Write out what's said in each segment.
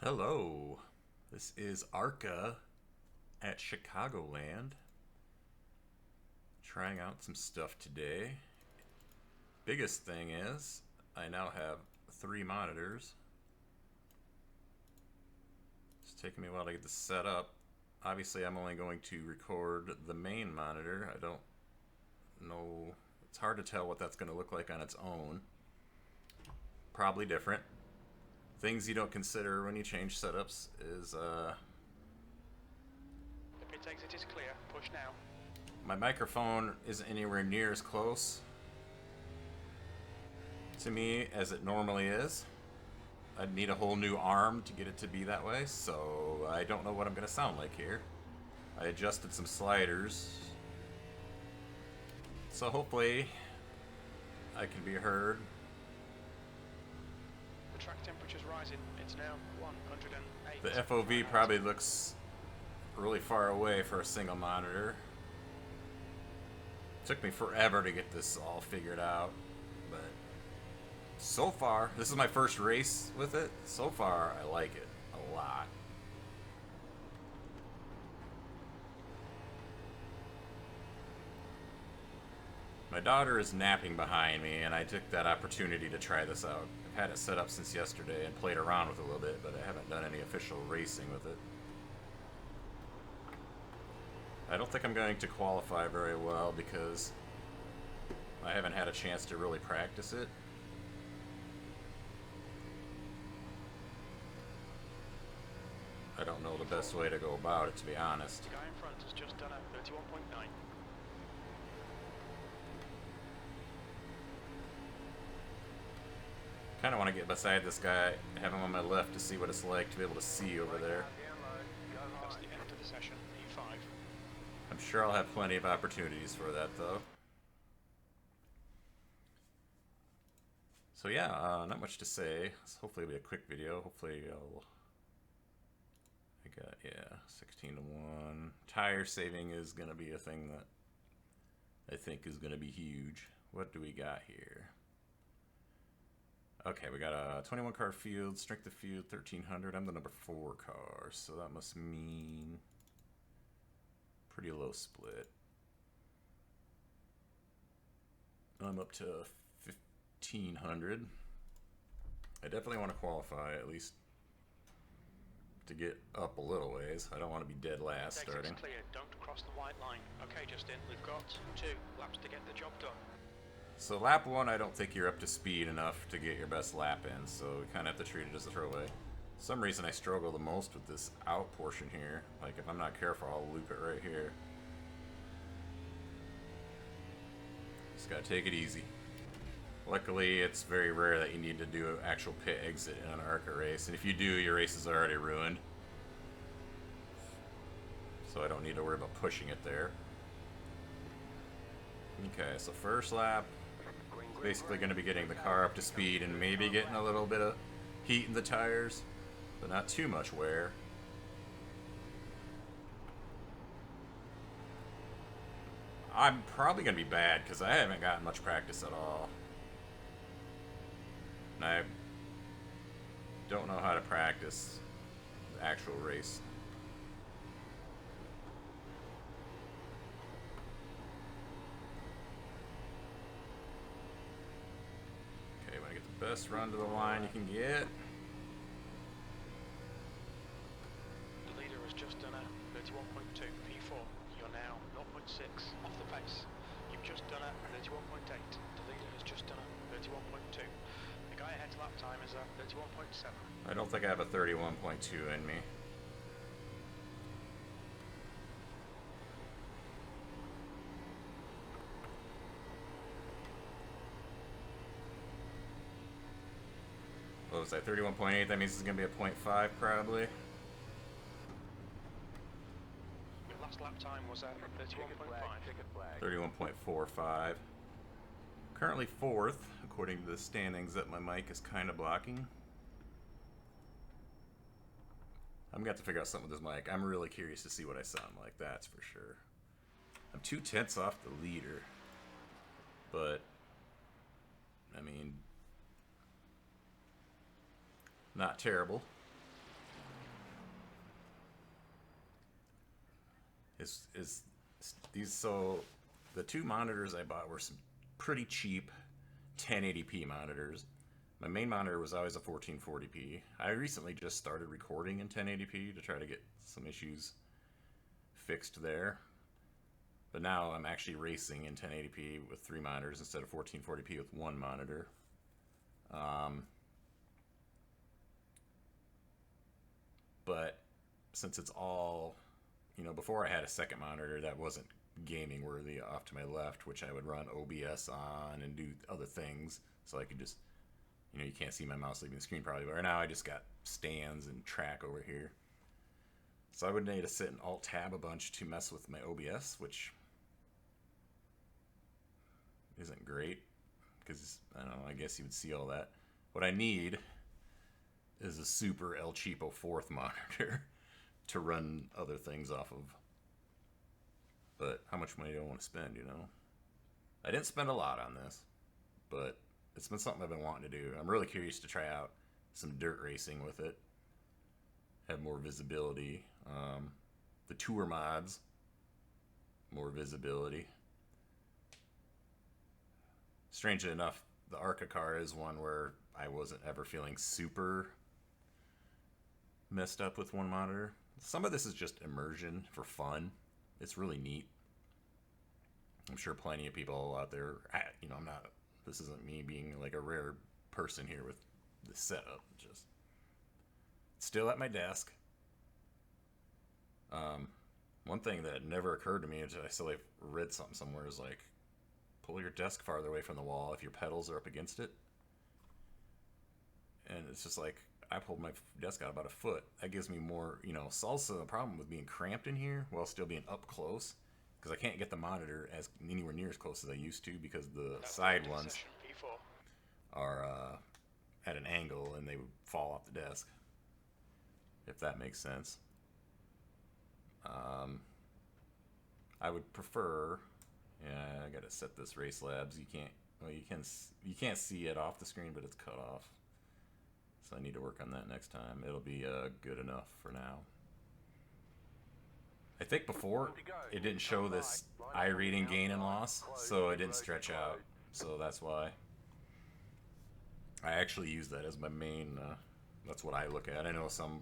Hello, this is ARCA at Chicagoland. Trying out some stuff today. Biggest thing is, I now have 3 monitors. It's taking me a while to get this set up. Obviously, I'm only going to record the main monitor. I don't know. It's hard to tell what that's going to look like on its own. Probably different. Things you don't consider when you change setups is The pit exit is clear. Push now. my microphone isn't anywhere near as close to me as it normally is. I'd need a whole new arm to get it to be that way, so I don't know what I'm going to sound like here. I adjusted some sliders, so hopefully I can be heard. The track temperature's rising. It's now 108. The FOV probably looks really far away for a single monitor. Took me forever to get this all figured out, but so far, this is my first race with it. So far, I like it a lot. My daughter is napping behind me, and I took that opportunity to try this out. I've had it set up since yesterday and played around with it a little bit, but I haven't done any official racing with it. I don't think I'm going to qualify very well because I haven't had a chance to really practice it. I don't know the best way to go about it, to be honest. The guy in front has just done a 31.9. Kind of want to get beside this guy, have him on my left to see what it's like to be able to see over there. That's the end of the session. E5. I'm sure I'll have plenty of opportunities for that, though. So yeah, not much to say. Hopefully it'll be a quick video. Hopefully I got, yeah, 16 to 1. Tire saving is going to be a thing that I think is going to be huge. What do we got here? Okay, we got a 21 car field, strength of field 1300. I'm the number 4 car, so that must mean pretty low split. I'm up to 1500. I definitely want to qualify, at least to get up a little ways. I don't want to be dead last starting. Exit's clear. Don't cross the white line. Okay, Justin, we've got 2 laps to get the job done. So lap 1, I don't think you're up to speed enough to get your best lap in, so we kind of have to treat it as a throwaway. For some reason I struggle the most with this out portion here. Like if I'm not careful, I'll loop it right here. Just gotta take it easy. Luckily, it's very rare that you need to do an actual pit exit in an ARCA race, and if you do, your race is already ruined. So I don't need to worry about pushing it there. Okay, so first lap, basically going to be getting the car up to speed and maybe getting a little bit of heat in the tires, but not too much wear. I'm probably going to be bad because I haven't gotten much practice at all. And I don't know how to practice the actual race. Okay, want to get the best run to the line you can get. The leader has just done a 31.2 P4. You're now 0.6 off the pace. You've just done a 31.8. The leader has just done a 31.2. The guy ahead's lap time is a 31.7. I don't think I have a 31.2 in me. What was that, 31.8? That means it's going to be a 0.5 probably. Your last lap time was a 31.5. 31.45. Currently 4th, according to the standings that my mic is kind of blocking. I'm going to have to figure out something with this mic. I'm really curious to see what I sound like, that's for sure. I'm 2/10 off the leader. But, I mean, not terrible. is these. So the two monitors I bought were some pretty cheap 1080p monitors. My main monitor was always a 1440p. I recently just started recording in 1080p to try to get some issues fixed there. But now I'm actually racing in 1080p with 3 monitors instead of 1440p with 1 monitor. But since it's all, before I had a second monitor that wasn't gaming worthy off to my left, which I would run OBS on and do other things, so I could just, you can't see my mouse leaving the screen probably, but right now I just got stands and track over here. So I would need to sit and Alt-Tab a bunch to mess with my OBS, which isn't great, because, I don't know, I guess you would see all that. What I need is a super El Cheapo 4th monitor to run other things off of. But how much money do I want to spend, I didn't spend a lot on this, but it's been something I've been wanting to do. I'm really curious to try out some dirt racing with it, have more visibility. The tour mods, more visibility. Strangely enough, the ARCA car is one where I wasn't ever feeling super messed up with one monitor. Some of this is just immersion for fun. It's really neat. I'm sure plenty of people out there, I'm not, this isn't me being like a rare person here with the setup. Just still at my desk. One thing that never occurred to me until I still read something somewhere is like, pull your desk farther away from the wall if your pedals are up against it. And it's just like, I pulled my desk out about a foot. That gives me more, it's also a problem with being cramped in here while still being up close, because I can't get the monitor as anywhere near as close as I used to, because the side ones are at an angle and they would fall off the desk, if that makes sense. I would prefer, I gotta set this Race Labs. You can't see it off the screen, but it's cut off. So I need to work on that next time. It'll be good enough for now. I think before it didn't show this iReading gain and loss, so it didn't stretch out. So that's why. I actually use that as my main, that's what I look at. I know some,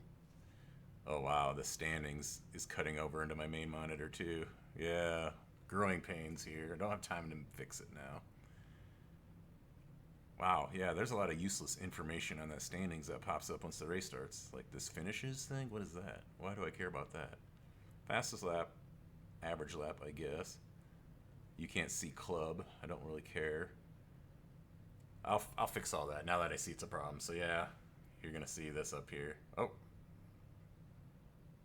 oh wow, the standings is cutting over into my main monitor too. Yeah, growing pains here. I don't have time to fix it now. Wow, yeah, there's a lot of useless information on that standings that pops up once the race starts. Like this finishes thing? What is that? Why do I care about that? Fastest lap, average lap, I guess. You can't see club. I don't really care. I'll fix all that now that I see it's a problem. So yeah, you're gonna see this up here. Oh,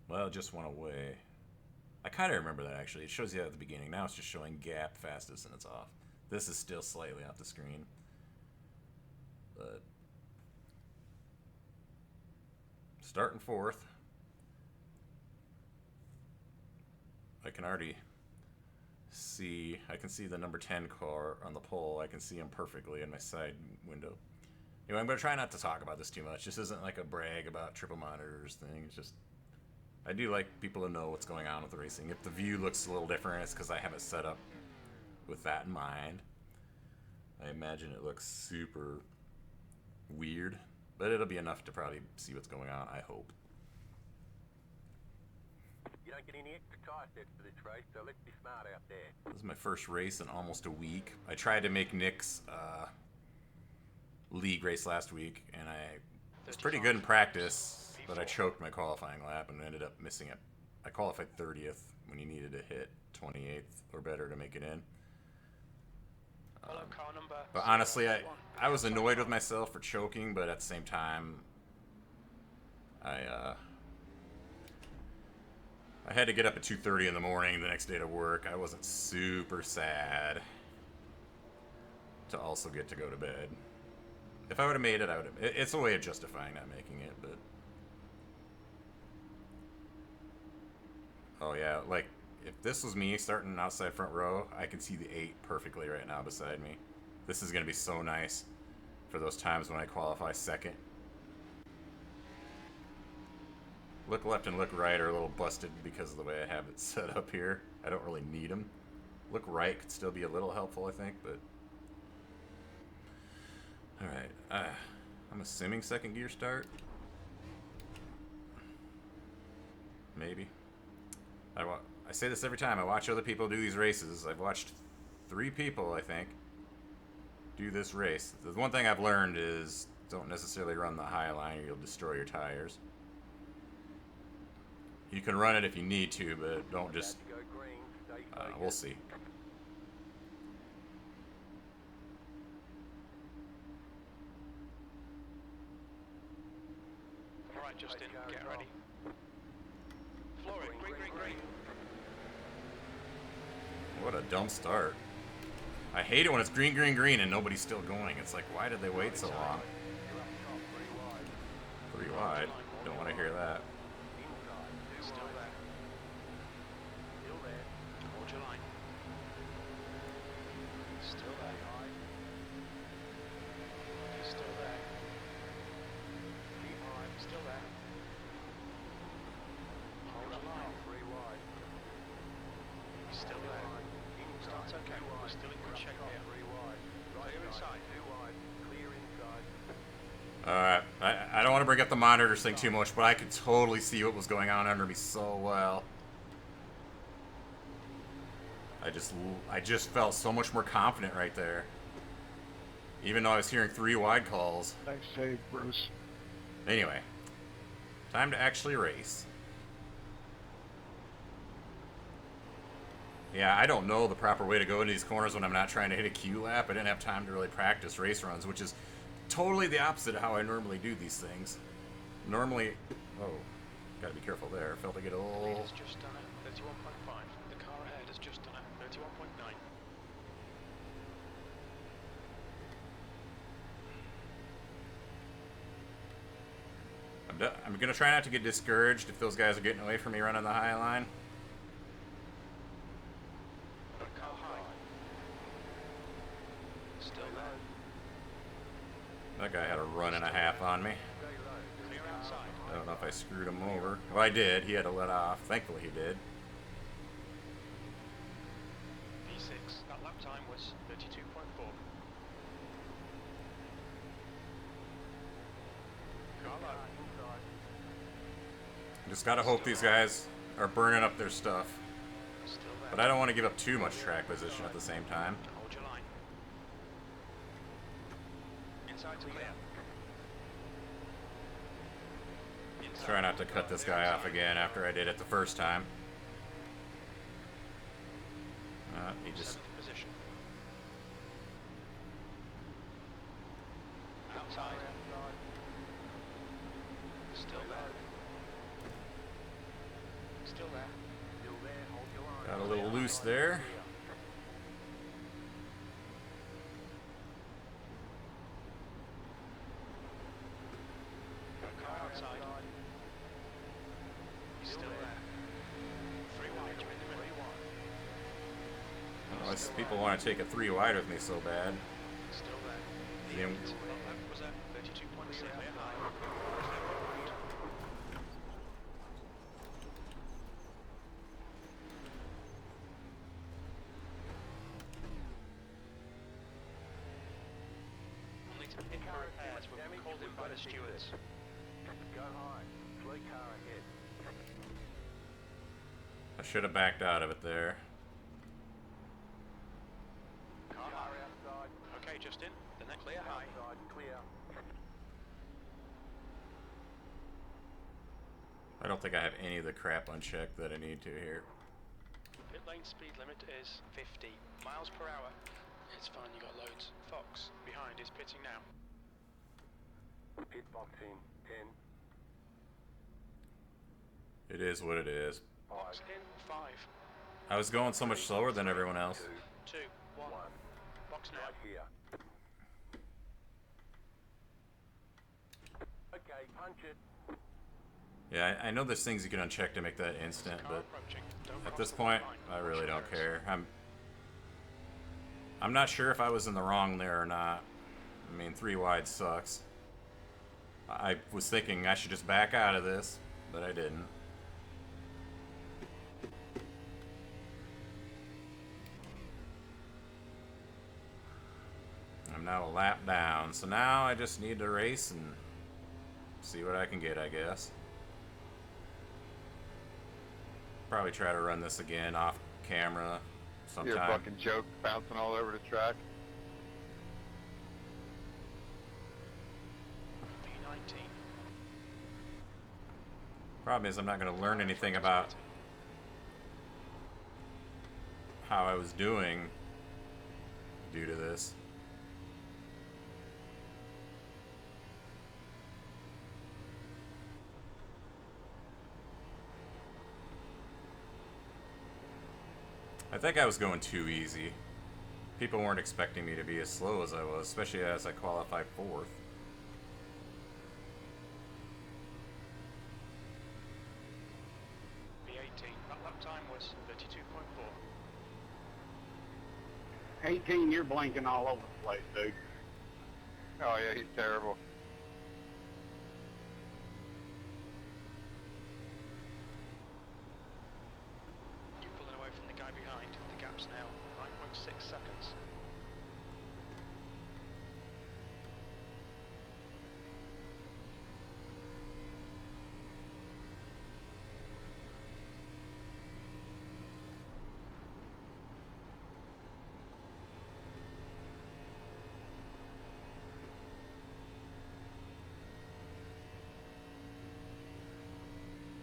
well, it just went away. I kind of remember that actually. It shows you at the beginning. Now it's just showing gap fastest and it's off. This is still slightly off the screen. But starting 4th. I can already see, I can see the number 10 car on the pole. I can see him perfectly in my side window. Anyway, I'm going to try not to talk about this too much. This isn't like a brag about triple monitors thing. It's just, I do like people to know what's going on with the racing. If the view looks a little different, it's because I have it set up with that in mind. I imagine it looks super weird, but it'll be enough to probably see what's going on, I hope. You don't get any extra tire sets for this race, so let's be smart out there. This is my first race in almost a week. I tried to make Nick's league race last week, and I was pretty good in practice, but I choked my qualifying lap and ended up missing it. I qualified 30th when you needed to hit 28th or better to make it in. But honestly, I was annoyed with myself for choking, but at the same time, I had to get up at 2:30 in the morning the next day to work. I wasn't super sad to also get to go to bed. If I would have made it, I would have. It's a way of justifying not making it, but oh yeah, like if this was me starting outside front row, I can see the 8 perfectly right now beside me. This is going to be so nice for those times when I qualify second. Look left and look right are a little busted because of the way I have it set up here. I don't really need them. Look right could still be a little helpful, I think, but... Alright, I'm assuming second gear start? Maybe. I say this every time. I watch other people do these races. I've watched 3 people, I think, do this race. The one thing I've learned is don't necessarily run the high line or you'll destroy your tires. You can run it if you need to, but don't just... we'll see. Alright, Justin, get ready. Flooring, green. What a dumb start. I hate it when it's green and nobody's still going. It's like, why did they wait so long? 3 wide. Don't want to hear that. Still there. Hold your line. Still there. Still there. Still there. Hold your line. Still there. Start's okay. We're still in good shape here. Clear inside. Alright, I don't want to bring up the monitors thing too much, but I could totally see what was going on under me so well. I just felt so much more confident right there. Even though I was hearing 3 wide calls. Nice save, Bruce. Anyway, time to actually race. Yeah, I don't know the proper way to go into these corners when I'm not trying to hit a Q lap. I didn't have time to really practice race runs, which is totally the opposite of how I normally do these things. Normally... Oh, gotta be careful there. I felt like it a little... Leader's just done at 31.5. The car ahead has just done at 31.9. I'm gonna try not to get discouraged if those guys are getting away from me running the high line. Car high. Still there. That guy had a run and a half on me. Clear outside. I don't know if I screwed him over. Well, I did. He had to let off. Thankfully, he did. P6. That lap time was 32.4. Car low. Just gotta hope these guys are burning up their stuff. Still there. But I don't want to give up too much track position at the same time. Hold your line. Inside to clear. Inside. Try not to cut this guy off again after I did it the first time. He just... 7th position. Outside. Still there. Still there. Got a little loose there. Car outside. Still there. 3 wide. You're in the middle. Unless people want to take a 3 wide with me so bad. Still there. Yeah. That was at 32.6. Clear high. Only to pit for repairs were called in by the stewards. Go high. Fleet car ahead. I should have backed out of it there. Car outside. Okay, Justin. The next clear high. Outside, clear. I don't think I have any of the crap unchecked that I need to here. Pit lane speed limit is 50 miles per hour. It's fine, you got loads. Fox, behind, is pitting now. Pit box in. 10. It is what it is. Box in 5, I was going so much slower than everyone else. 2, 1. Box now. Right here. Okay, punch it. Yeah, I know there's things you can uncheck to make that instant, Car but approaching. Don't at cross this the point, line. I really Watch your don't mirrors. care. I'm not sure if I was in the wrong there or not. I mean, 3 wide sucks. I was thinking I should just back out of this, but I didn't. I'm now a lap down, so now I just need to race and see what I can get, I guess. Probably try to run this again off camera sometime. You're a fucking joke, bouncing all over the track. P19. Problem is, I'm not going to learn anything about how I was doing due to this. I think I was going too easy. People weren't expecting me to be as slow as I was, especially as I qualified 4th. P18. That lap time was 32.4. 18, you're blinking all over the place, dude. Oh yeah, he's terrible. You're pulling away from the guy behind. The gap's now 9.6 seconds.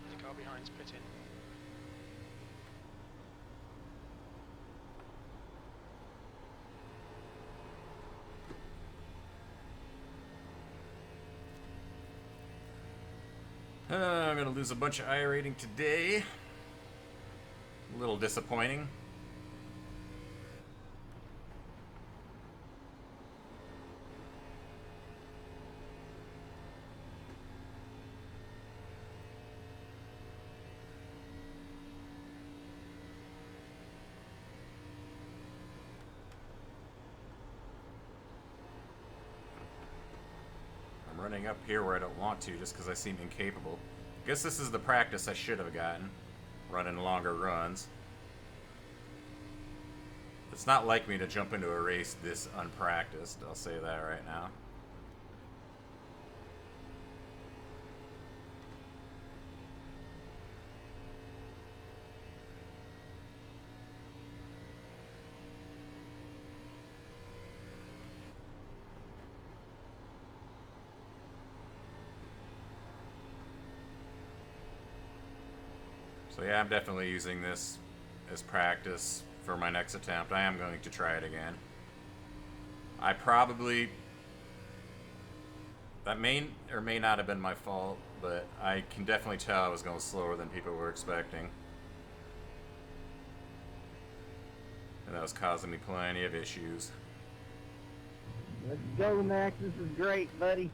The car behind's pitting. I'm going to lose a bunch of iRating today. A little disappointing. I'm running up here where I don't want to just because I seem incapable. I guess this is the practice I should have gotten, running longer runs. It's not like me to jump into a race this unpracticed, I'll say that right now. So yeah, I'm definitely using this as practice for my next attempt. I am going to try it again. I probably... That may or may not have been my fault, but I can definitely tell I was going slower than people were expecting. And that was causing me plenty of issues. Let's go, Max. This is great, buddy.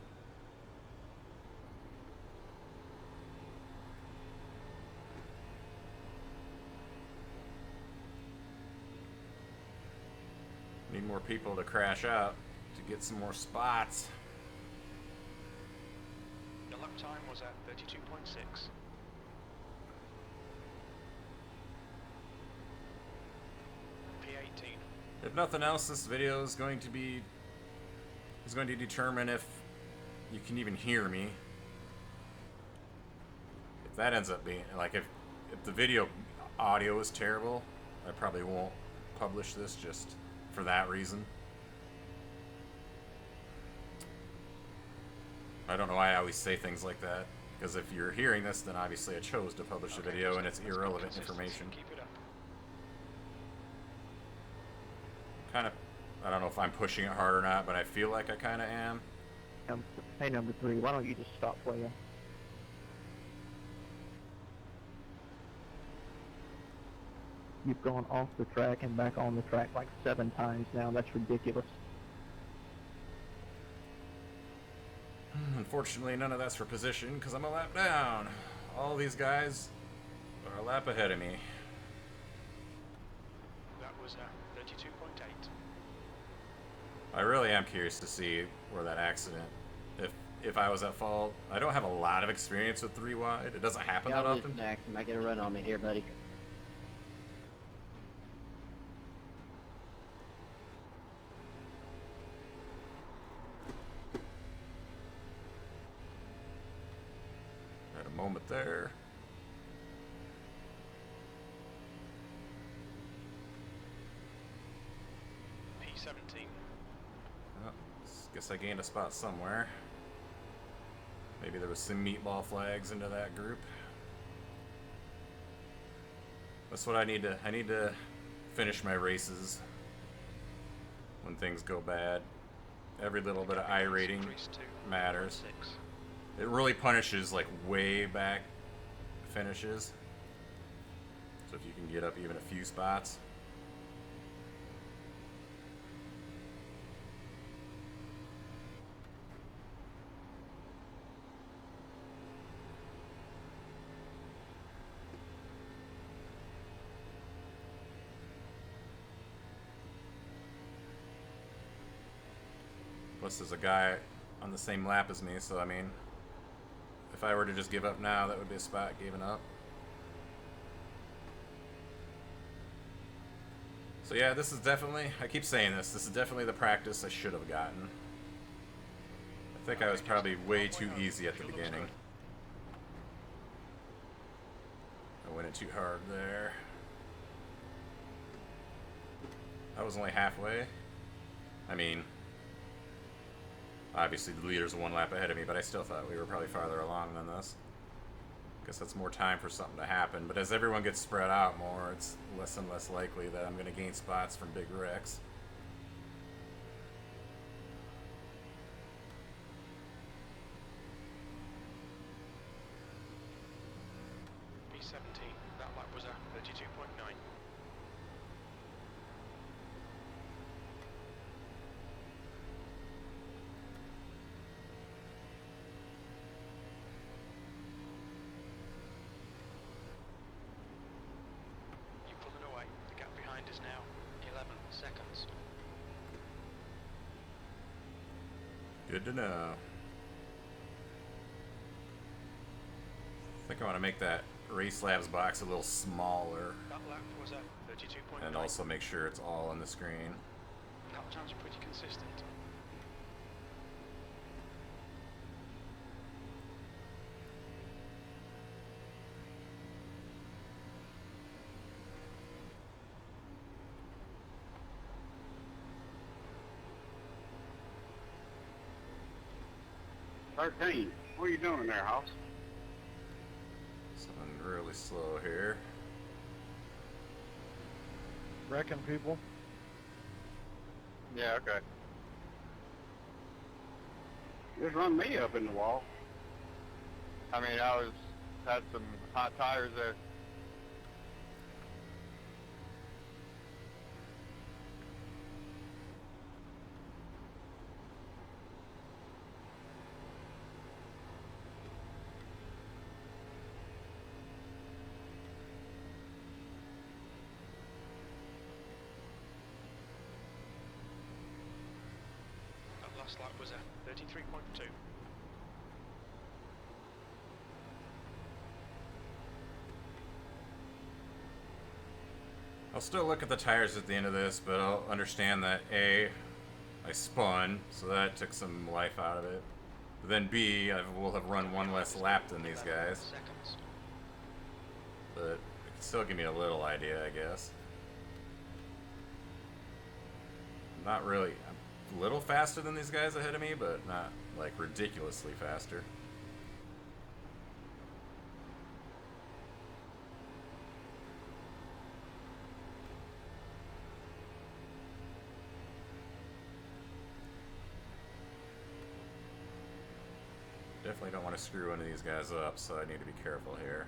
Need more people to crash out to get some more spots. The lap time was at 32.6. P18. If nothing else, this video is going to determine if you can even hear me. If that ends up being like if the video audio is terrible, I probably won't publish this just for that reason. I don't know why I always say things like that, because if you're hearing this, then obviously I chose to publish the video and it's irrelevant information. Keep it up. Kind of, I don't know if I'm pushing it hard or not, but I feel like I kind of am. Hey, number 3, why don't you just stop playing? You've gone off the track and back on the track like 7 times now. That's ridiculous. Unfortunately, none of that's for position because I'm a lap down. All these guys are a lap ahead of me. That was 32.8. I really am curious to see where that accident, if I was at fault. I don't have a lot of experience with 3 wide. It doesn't happen Yeah, that I'll lose often. next. You might get a run on me here, buddy. Had a moment there. P17. Oh, guess I gained a spot somewhere. Maybe there was some meatball flags into that group. That's what I need to finish my races when things go bad. Every little bit of I rating matters. It really punishes like way back finishes. So if you can get up even a few spots. Plus there's a guy on the same lap as me, so I mean, if I were to just give up now, that would be a spot given up. So yeah, this is definitely, I keep saying this is definitely the practice I should have gotten. I think I was probably way too easy at the beginning. I went in too hard there. I was only halfway. I mean, obviously the leader's 1 lap ahead of me, but I still thought we were probably farther along than this. Guess that's more time for something to happen, but as everyone gets spread out more, it's less and less likely that I'm going to gain spots from big wrecks. P17. That lap was a 32.9. Is now 11 seconds. Good to know. I think I want to make that Race Labs box a little smaller. That lap was at 32.9. And also make sure it's all on the screen. Lap times are pretty consistent. What are you doing in there, House? Something really slow here. Wrecking people. Yeah, okay. Just run me up in the wall. I mean, had some hot tires there. Last lap was at 33.2. I'll still look at the tires at the end of this, but I'll understand that A, I spun, so that took some life out of it. But then B, I will have run 1 less lap than these guys. Seconds. But it can still give me a little idea, I guess. Not really. I'm a little faster than these guys ahead of me, but not like ridiculously faster. Definitely don't want to screw one of these guys up, so I need to be careful here.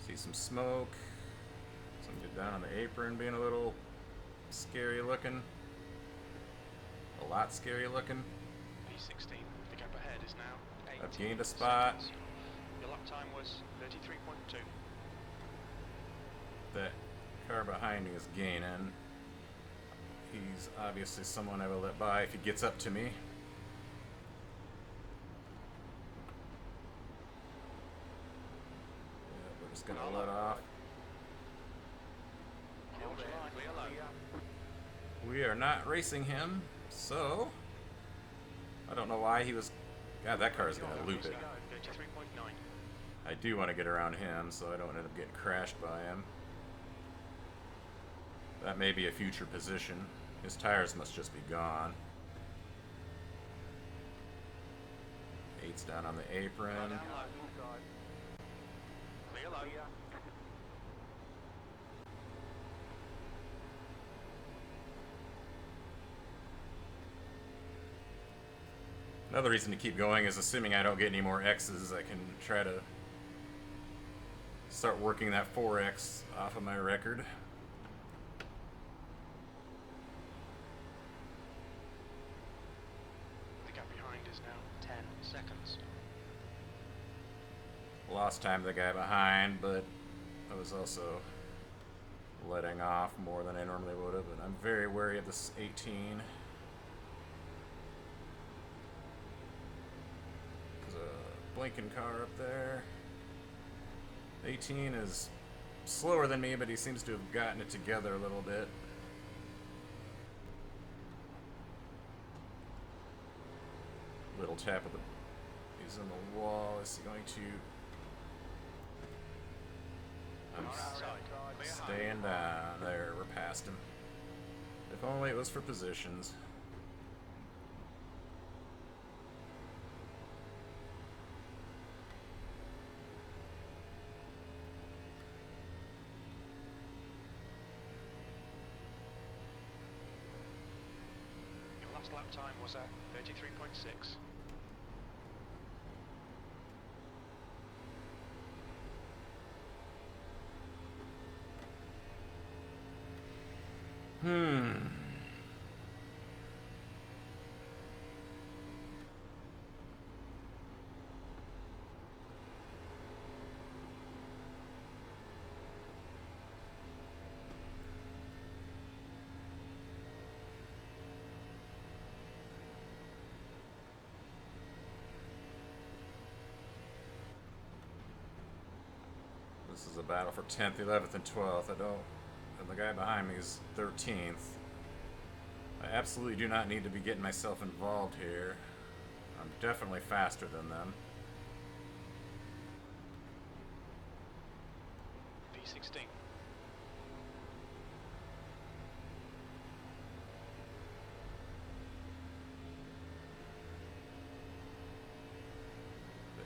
See some smoke. Some get down on the apron being a little scary looking. A lot scary looking. P16. The gap ahead is now 8 I've gained a spot. seconds. Your lap time was 33.2. That car behind me is gaining. He's obviously someone I will let by if he gets up to me. Yeah, we're just gonna let off. We are not racing him, so I don't know why he was. God, that car is gonna loop it. 33.9. I do want to get around him, so I don't end up getting crashed by him. That may be a future position. His tires must just be gone. 8's down on the apron. Clear low. Another reason to keep going is assuming I don't get any more X's, I can try to start working that 4X off of my record. The gap behind is now 10 seconds. Lost time to the guy behind, but I was also letting off more than I normally would have, and I'm very wary of this 18. There's a blinking car up there. 18 is slower than me, but he seems to have gotten it together a little bit. Little tap of the... He's on the wall. Is he going to... I'm staying down. There, we're past him. If only it was for positions. Your last lap time was at 33.6. This is a battle for 10th, 11th, and 12th. And the guy behind me is 13th. I absolutely do not need to be getting myself involved here. I'm definitely faster than them. P16.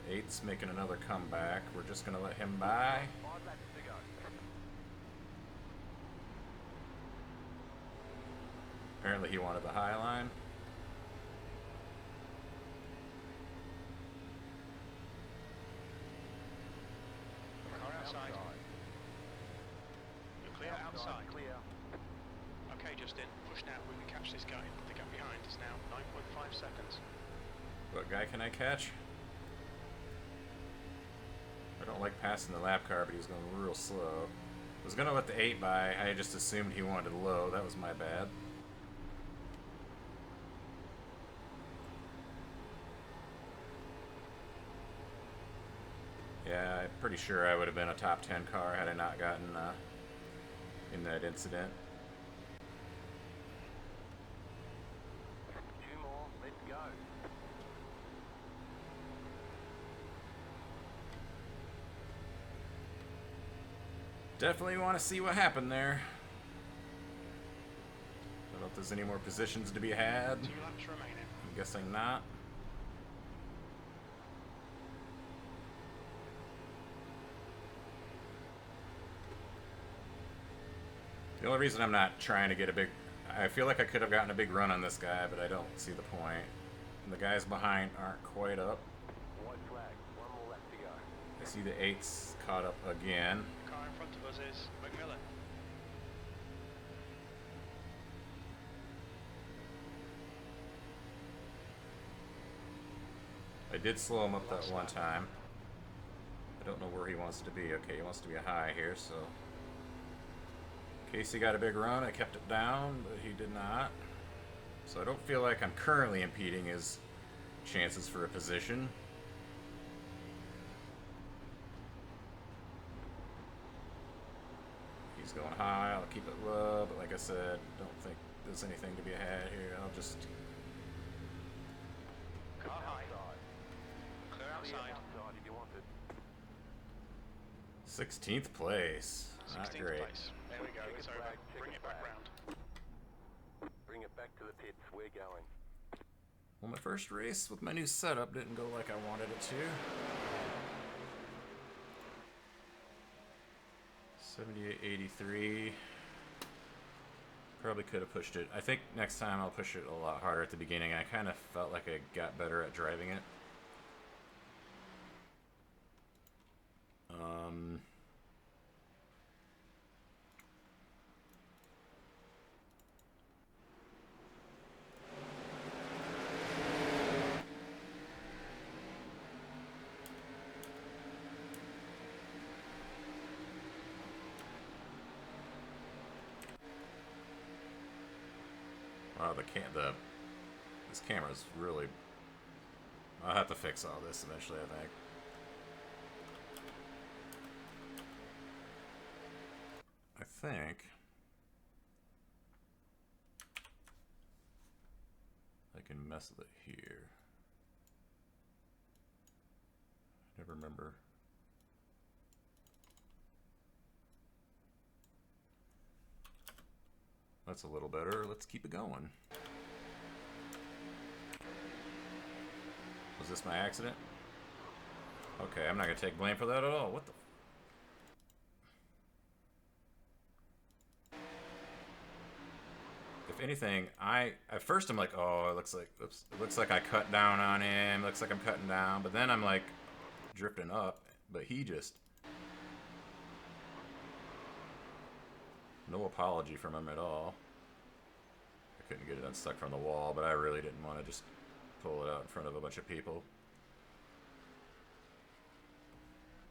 The 8's making another comeback. We're just going to let him by. 5 laps to go. Apparently he wanted the high line. Car outside. You're clear outside. Clear. Okay, Justin, push now. We can catch this guy. The gap behind is now 9.5 seconds. What guy can I catch? I don't like passing the lap car, but he was going real slow. I was going to let the 8 by. I just assumed he wanted low. That was my bad. Yeah, I'm pretty sure I would have been a top 10 car had I not gotten in that incident. 2 more. Let's go. Definitely want to see what happened there. Don't know if there's any more positions to be had. 2 laps remaining. I'm guessing not. The only reason I'm not trying to get a big... I feel like I could have gotten a big run on this guy, but I don't see the point. And the guys behind aren't quite up. White flag. 1 more lap to go. I see the 8's caught up again. The car in front of us is McMillan. I did slow him up that one time. I don't know where he wants to be. Okay, he wants to be a high here, so... Casey got a big run. I kept it down, but he did not. So I don't feel like I'm currently impeding his chances for a position. He's going high. I'll keep it low, but like I said, don't think there's anything to be had here. I'll just... Car high. Clear outside. Outside if you want it. 16th place. Not 16th great. place. There we go, it's over. Bring it back round. Bring it back to the pits. We're going. Well, my first race with my new setup didn't go like I wanted it to. 78.83. Probably could have pushed it. I think next time I'll push it a lot harder at the beginning. I kind of felt like I got better at driving it. Wow, this camera's really... I'll have to fix all this eventually, I think. I can mess with it here. Never remember. That's a little better. Let's keep it going. Was this my accident? Okay, I'm not gonna take blame for that at all. What the? If anything, at first I'm like, oh, it looks like, oops, it looks like I cut down on him. Looks like I'm cutting down, but then I'm like drifting up. But he just, no apology from him at all. I couldn't get it unstuck from the wall, but I really didn't want to just pull it out in front of a bunch of people.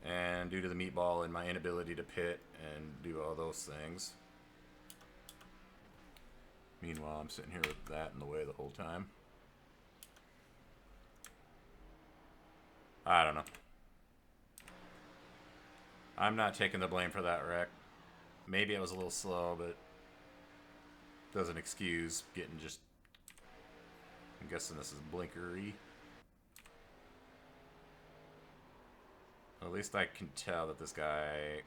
And due to the meatball and my inability to pit and do all those things. Meanwhile, I'm sitting here with that in the way the whole time. I don't know. I'm not taking the blame for that wreck. Maybe I was a little slow, but doesn't excuse getting just... I'm guessing this is blinkery. At least I can tell that this guy...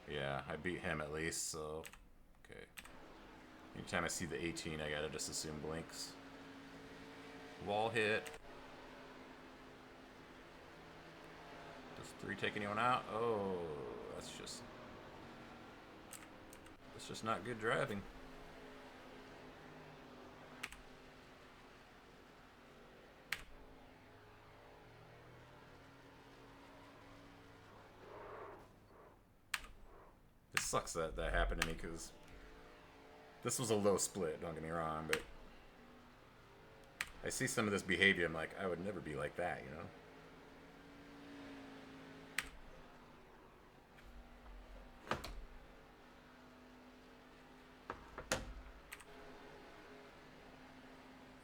Yeah, I beat him at least, so... Okay. Anytime I see the 18, I gotta just assume blinks. Wall hit. Does 3 take anyone out? Oh, that's just not good driving. It sucks that that happened to me because this was a low split, don't get me wrong, but I see some of this behavior, I'm like, I would never be like that, you know?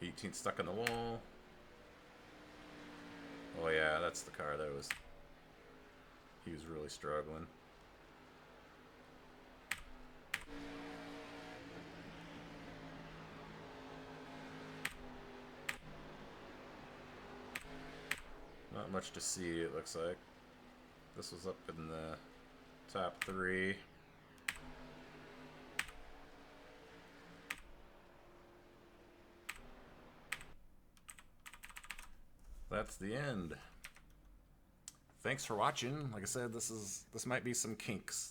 '18 stuck in the wall. Oh yeah, that's the car that was... He was really struggling. Not much to see, it looks like. This was up in the top 3. That's the end. Thanks for watching. Like I said, this might be some kinks.